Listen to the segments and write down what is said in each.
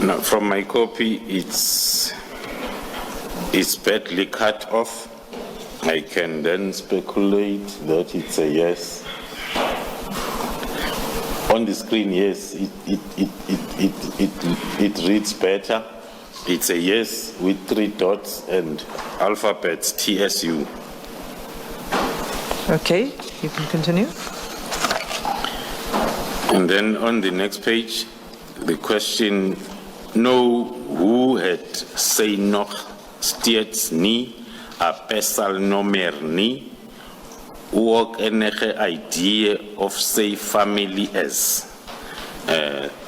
Now, from my copy, it's badly cut off. I can then speculate that it's a yes. On the screen, yes, it reads better. It's a yes with 3 dots and alphabets TSU. Okay, you can continue. And then on the next page, the question, know who had say noch steeds nie a pesal nomer nie ook enige idea of say family as.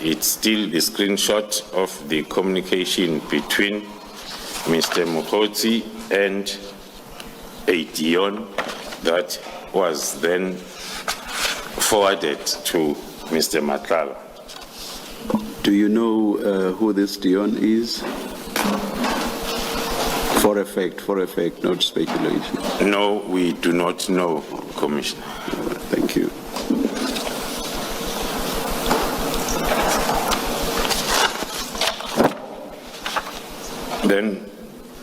It's still the screenshot of the communication between Mr. Mokgosi and a Dion that was then forwarded to Mr. Matlala. Do you know who this Dion is? For effect, not speculation. No, we do not know, Commissioner. Thank you. Then,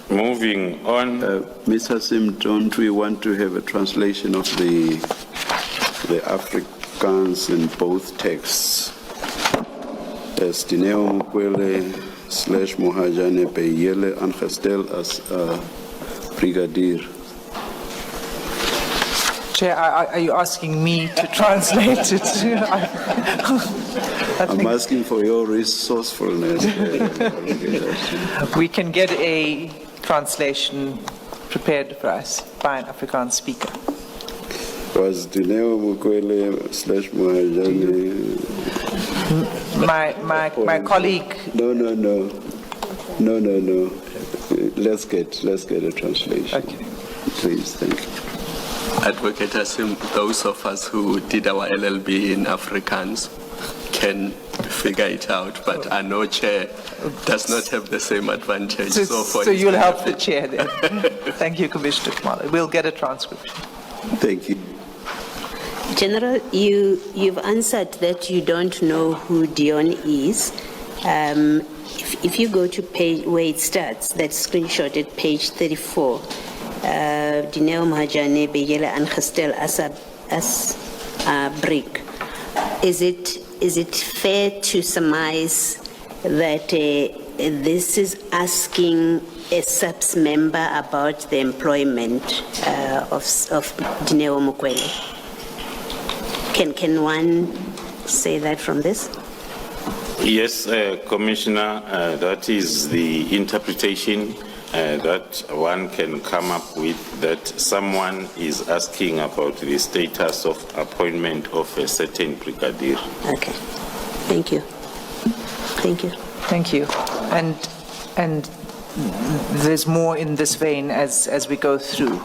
moving on. Ms. Hassim, don't we want to have a translation of the Afrikaans in both texts? As Dineo Mukwele / Mohajane Peyele Angestel as brigadier. Chair, are you asking me to translate it? I'm asking for your resourcefulness. We can get a translation prepared for us by an Afrikaans speaker. Was Dineo Mukwele / Mohajane? My colleague. No. Let's get a translation. Okay. Please, thank you. Advocate Hassim, those of us who did our LLB in Afrikaans can figure it out, but I know Chair does not have the same advantage. So you'll help the Chair then. Thank you, Commissioner Khumalo. We'll get a transcription. Thank you. General, you've answered that you don't know who Dion is. If you go to page where it starts, that screenshot at page 34, Dineo Mahajane Beyela and Gestel as a brick. Is it fair to surmise that this is asking a SAPS member about the employment of Dineo Mukwele? Can one say that from this? Yes, Commissioner, that is the interpretation that one can come up with, that someone is asking about the status of appointment of a certain brigadier. Okay. Thank you. Thank you. Thank you. And there's more in this vein as we go through.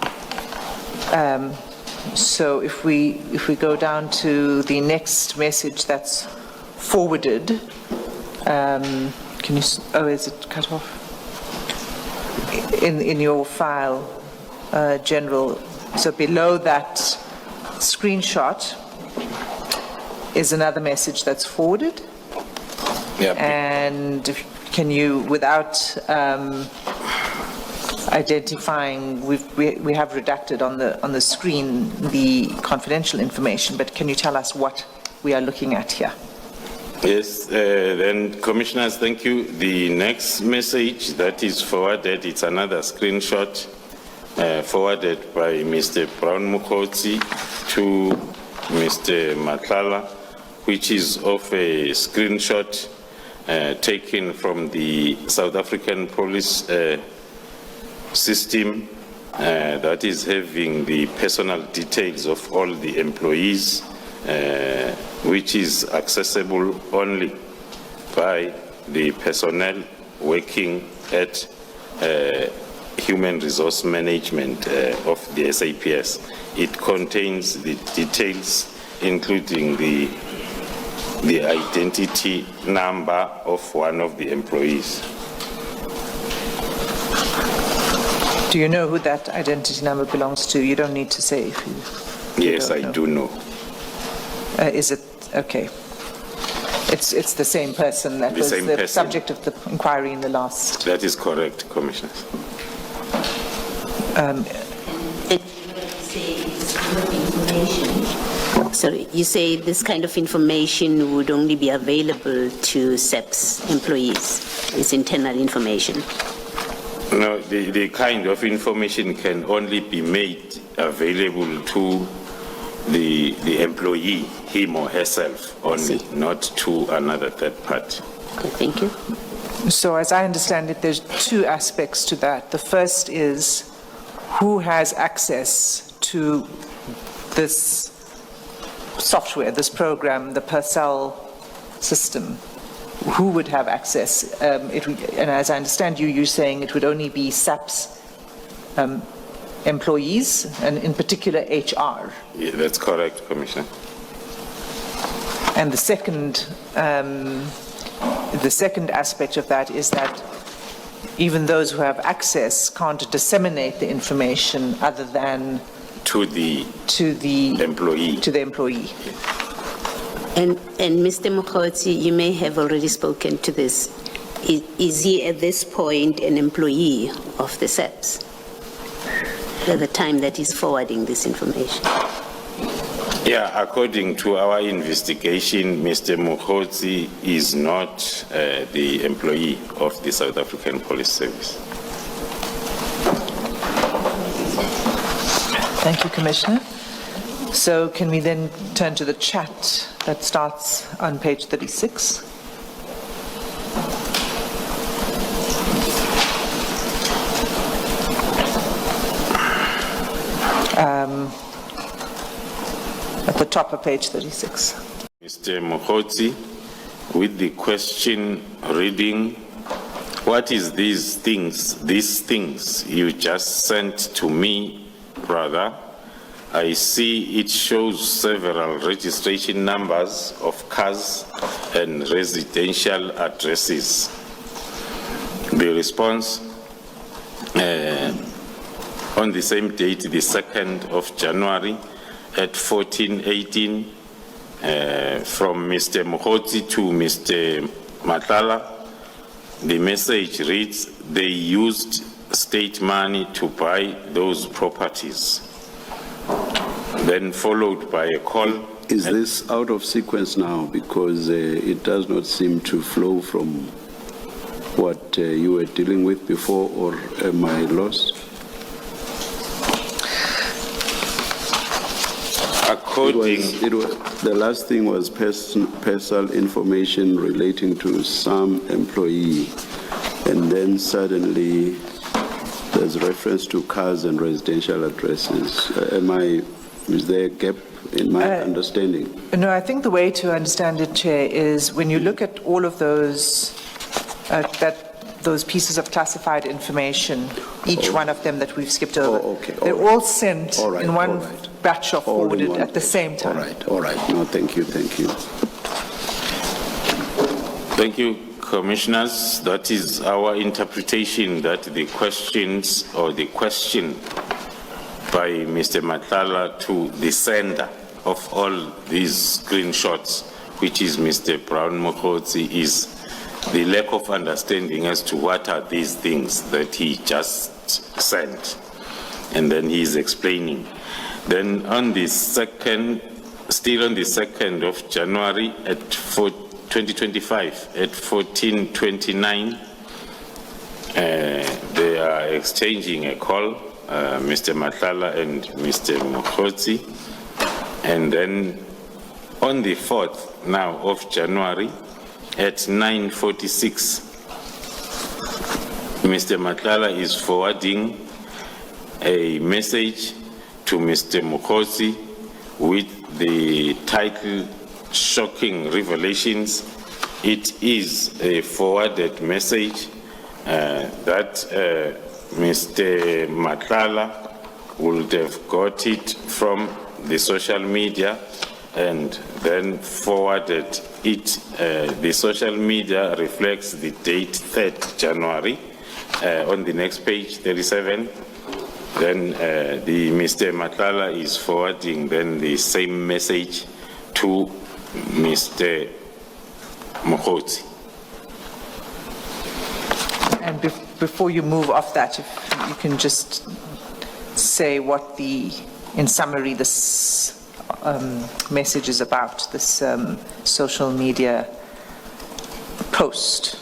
So if we go down to the next message that's forwarded, can you? Oh, is it cut off? In your file, General. So below that screenshot is another message that's forwarded. Yeah. And can you, without identifying, we have redacted on the screen the confidential information, but can you tell us what we are looking at here? Yes, then Commissioners, thank you. The next message that is forwarded, it's another screenshot forwarded by Mr. Brown Mokgosi to Mr. Matlala, which is of a screenshot taken from the South African police system that is having the personal details of all the employees, which is accessible only by the personnel working at human resource management of the SAPS. It contains the details, including the identity number of one of the employees. Do you know who that identity number belongs to? You don't need to say if you Yes, I do know. Is it okay? It's the same person that The was same the person. subject of the inquiry in the last. That is correct, Commissioners. Sorry, you say this kind of information would only be available to SEP's employees, it's internal information. No, the kind of information can only be made available to the employee, him or herself only, not to another third party. Okay, thank you. So as I understand it, there's two aspects to that. The first is who has access to this software, this program, the Purcell system. Who would have access? And as I understand you're saying it would only be SAP's employees, and in particular HR. Yeah, that's correct, Commissioner. And the second aspect of that is that even those who have access can't disseminate the information other than To the employee. to the employee. And Mr. Mokgosi, you may have already spoken to this. Is he at this point an employee of the SEPs at the time that he's forwarding this information? Yeah, according to our investigation, Mr. Mokgosi is not the employee of the South African Police Service. Thank you, Commissioner. So can we then turn to the chat that starts on page 36? At the top of page 36. Mr. Mokgosi, with the question reading, what is these things you just sent to me, brother? I see it shows several registration numbers of cars and residential addresses. The response, on the same date, the 2nd of January at 14:18, from Mr. Mokgosi to Mr. Matlala, the message reads, they used state money to buy those properties. Then followed by a call. Is this out of sequence now? Because it does not seem to flow from what you were dealing with before, or am I lost? The last thing was personal information relating to some employee, and then suddenly there's reference to cars and residential addresses. Is there a gap in my understanding? No, I think the way to understand it, Chair, is when you look at all of those those pieces of classified information, each one of them that we've skipped over, they're all sent in one batch or forwarded at the same time. All right. No, thank you. Thank you, Commissioners. That is our interpretation that the questions or the question by Mr. Matlala to the sender of all these screenshots, which is Mr. Brown Mokgosi, is the lack of understanding as to what are these things that he just sent. And then he is explaining. Then on the 2nd, still on the 2nd of January at 2025 at 14:29, they are exchanging a call, Mr. Matlala and Mr. Mokgosi. And then on the 4th now of January at 9:46, Mr. Matlala is forwarding a message to Mr. Mokgosi with the title Shocking Revelations. It is a forwarded message that Mr. Matlala would have got it from the social media and then forwarded it. The social media reflects the date 3rd January on the next page, 37. Then the Mr. Matlala is forwarding then the same message to Mr. mokgosi. And before you move off that, if you can just say what in summary, this message is about, this social media post.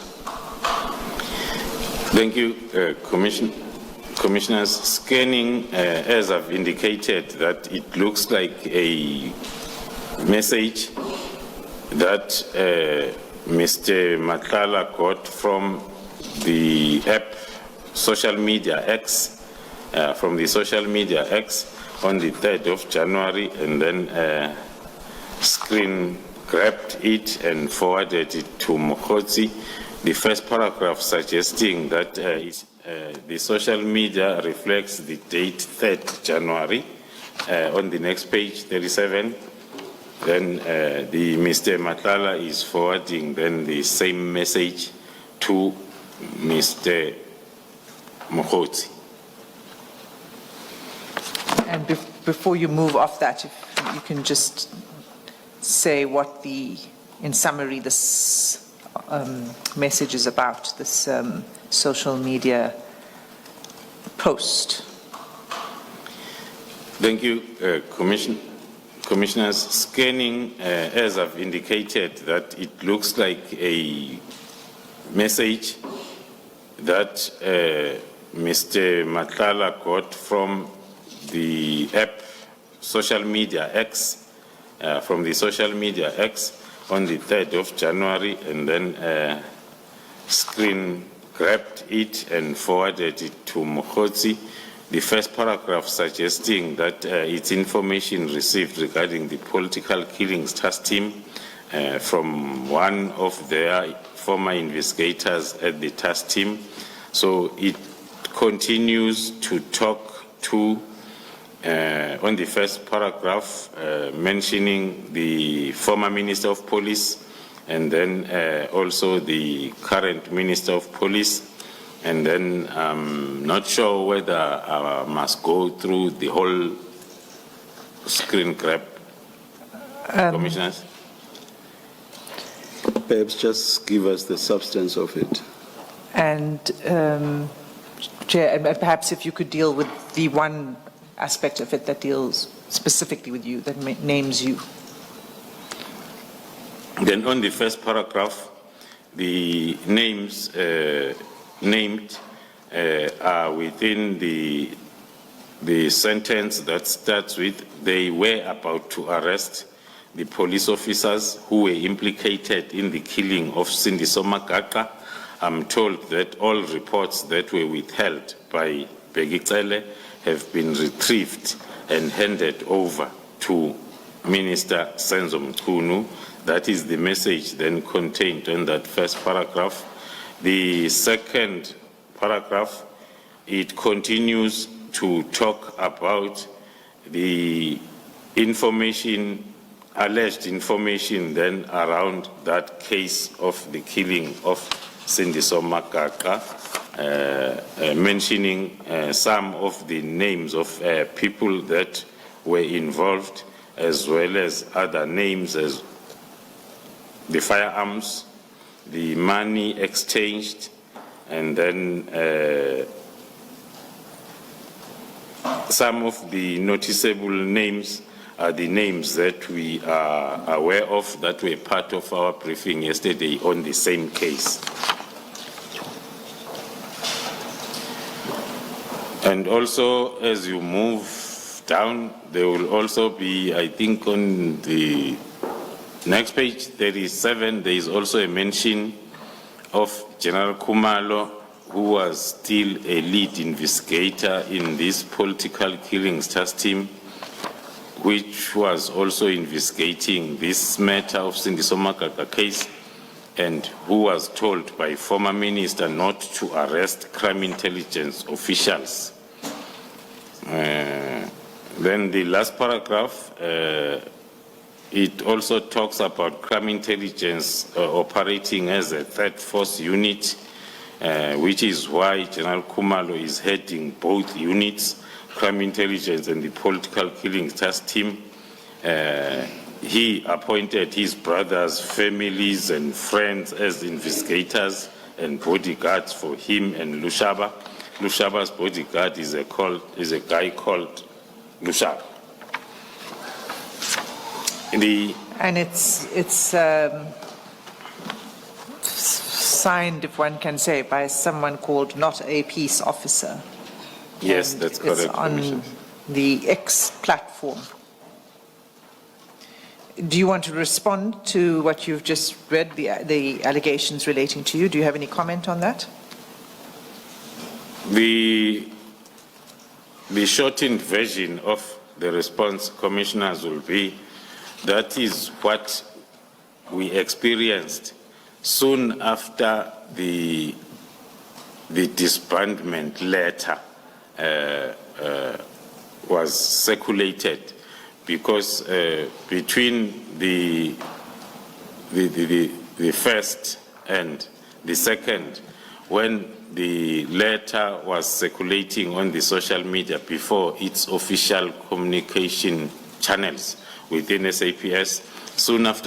Thank you, Commissioners. Scanning, as I've indicated, that it looks like a message that Mr. Matlala got from the app social media X, on the 3rd of January, and then screen grabbed it and forwarded it to mokgosi. The first paragraph suggesting that the social media reflects the date 3rd January. On the next page, 37, then Mr. Matlala is forwarding then the same message to Mr. mokgosi. And before you move off that, if you can just say what in summary, this message is about, this social media post. Thank you, Commissioners. Scanning, as I've indicated, that it looks like a message that Mr. Matlala got from the app social media X, on the 3rd of January, and then screen grabbed it and forwarded it to mokgosi. The first paragraph suggesting that its information received regarding the political killings task team from one of their former investigators at the task team. So it continues to talk to on the first paragraph, mentioning the former Minister of Police, and then also the current Minister of Police, and then I'm not sure whether I must go through the whole screen grab, Commissioners. Perhaps just give us the substance of it. And Chair, and perhaps if you could deal with the one aspect of it that deals specifically with you, that names you. Then on the first paragraph, the names named are within the sentence that starts with, they were about to arrest the police officers who were implicated in the killing of Cindy Somagaqa. I'm told that all reports that were withheld by Begicele have been retrieved and handed over to Minister Senzo Mchunu. That is the message then contained in that first paragraph. The second paragraph, it continues to talk about the information, alleged information then around that case of the killing of Cindy Somagaqa, mentioning some of the names of people that were involved, as well as other names as the firearms, the money exchanged, and then some of the noticeable names are the names that we are aware of that were part of our briefing yesterday on the same case. And also, as you move down, there will also be, I think on the next page, 37, there is also a mention of General Kumalo, who was still a lead investigator in this political killings task team, which was also investigating this matter of Cindy Somagaqa case, and who was told by former minister not to arrest crime intelligence officials. Then the last paragraph, it also talks about crime intelligence operating as a threat force unit, which is why General Kumalo is heading both units, crime intelligence and the political killings task team. he appointed his brothers, families, and friends as investigators and bodyguards for him and Lushaba. Lushaba's bodyguard is a guy called Lushaba. And it's signed, if one can say, by someone called not a peace officer. Yes, And that's correct, it's on Commissioner. the X platform. Do you want to respond to what you've just read, the allegations relating to you? Do you have any comment on that? The shortened version of the response, commissioners, will be that is what we experienced soon after the disbandment letter was circulated, because between the first and the second, when the letter was circulating on the social media before its official communication channels within SAPS, soon after